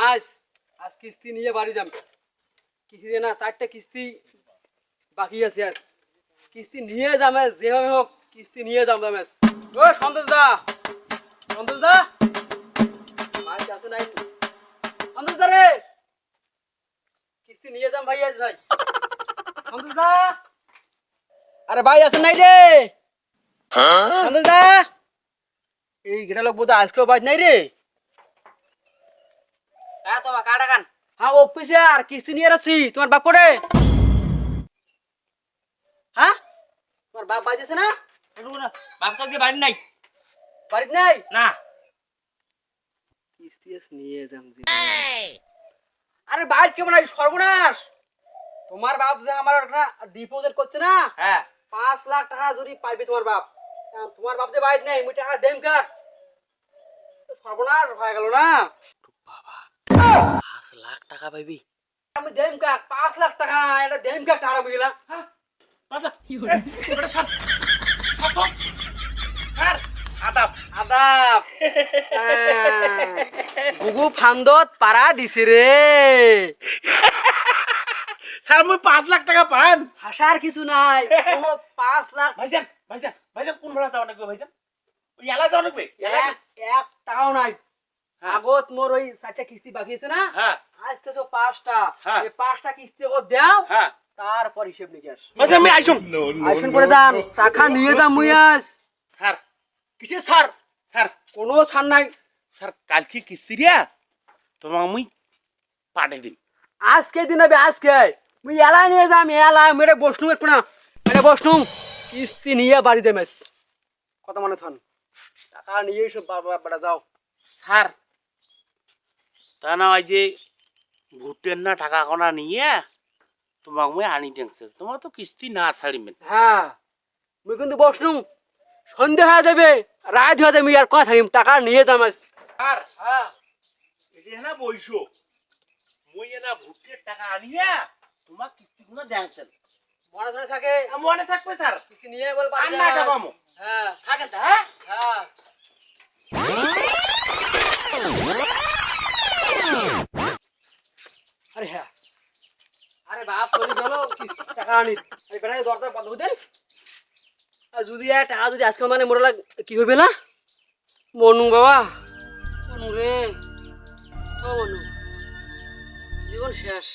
আজ আজ কিস্তি নিয়ে বাড়ি যাম। কিস্তি না 4টে কিস্তি বাকি আছে। আজ কিস্তি নিয়ে যাম, যেভাবে হোক কিস্তি নিয়ে যাম। ও সন্তোষ দা, সন্তোষ দা বাড়িতে আছে নাই? সন্তোষ দা রে, কিস্তি নিয়ে যাম ভাই। আজ ভাই সন্তোষ দা, আরে ভাই আছে নাই রে সন্তোষ দা? এই গেটা লোক বোধ আজকেও বাজ নাই রে। তোমার কাটা খান। হ্যাঁ অফিসে আর কিস্তি নিয়ে আসছি। তোমার বাপ করে? হ্যাঁ তোমার বাপ বাজেছে না? বাপটা দিয়ে বাড়ি নাই। বাড়িতে নাই না কিস্তি নিয়ে যাম। আরে বাইর কেমন আছে সর্বনাশ। তোমার বাপ যে আমার একটা ডিপোজিট করছে না, হ্যাঁ 5 লাখ টাকা যদি পাইবে তোমার বাপ। তোমার বাপ যে বাইর নাই, মুই টাকা দেম কার? সর্বনাশ হয়ে গেল না। 5 লাখ টাকা পাইবি? আমি দেম কাক 5 লাখ টাকা, এটা দেম কাক টাকা বুঝলা? আদাব গুগু ফান্দত পারা দিছে রে। স্যার মুই 5 লাখ টাকা পান। হাসার কিছু নাই, কোনো 5 লাখ ভাইজান ভাইজান ভাইজান কোন ভাড়া যাওয়া নাকবে ভাইজান? ওই এলা যাওয়া নাকবে? এক টাকাও নাই। আগত মোর ওই 4টা কিস্তি বাকি আছে না, হ্যাঁ আজকে তো 5টা। হ্যাঁ। এই 5টা কিস্তি ও দাও, হ্যাঁ তারপর হিসাব নিকাশ। ভাইজান আমি আইসুম। আইফোন করে দাম টাকা নিয়ে দাম মুই আজ। স্যার কিসে ছাড়? স্যার কোনো ছাড় নাই। স্যার কালকে কিস্তি রিয়া তোমার মুই পাঠিয়ে দিন। আজকে দিন হবে, আজকে মুই এলাই নিয়ে যাম। এলাই মেরে বসনু একটু না, মেরে বসনু কিস্তি নিয়ে বাড়ি দেমেস। কত মানে থন টাকা নিয়ে সব বাড়া যাও। স্যার তা না ওই যে ভুটের না টাকা কোনা নিয়ে তোমাকে মুই আনি টেনছে। তোমার তো কিস্তি না ছাড়িবেন। হ্যাঁ মুই কিন্তু বসনু, সন্ধ্যা হয়ে যাবে, রাত হয়ে যাবে, আর কথা থাকিম টাকা নিয়ে যামেস। স্যার হ্যাঁ এটা না বইসো মুই না ভুটের টাকা আনিয়া তোমার কিস্তি গুলো দেনছেন। মনে ধরে থাকে, মনে থাকবে স্যার। কিস্তি নিয়ে বল বাড়ি আন্না যাস। টাকামো হ্যাঁ থাকেন তো হ্যাঁ। হ্যাঁ আরে হ্যাঁ, আরে বাপ চলে গেল টাকা আনি। আরে বেড়াই দরজা বন্ধ হতেন। আর যদি টাকা যদি আজকে মানে মোরা কি হবে না? মনু বাবা, মনু রে, ও মনু, জীবন শেষ।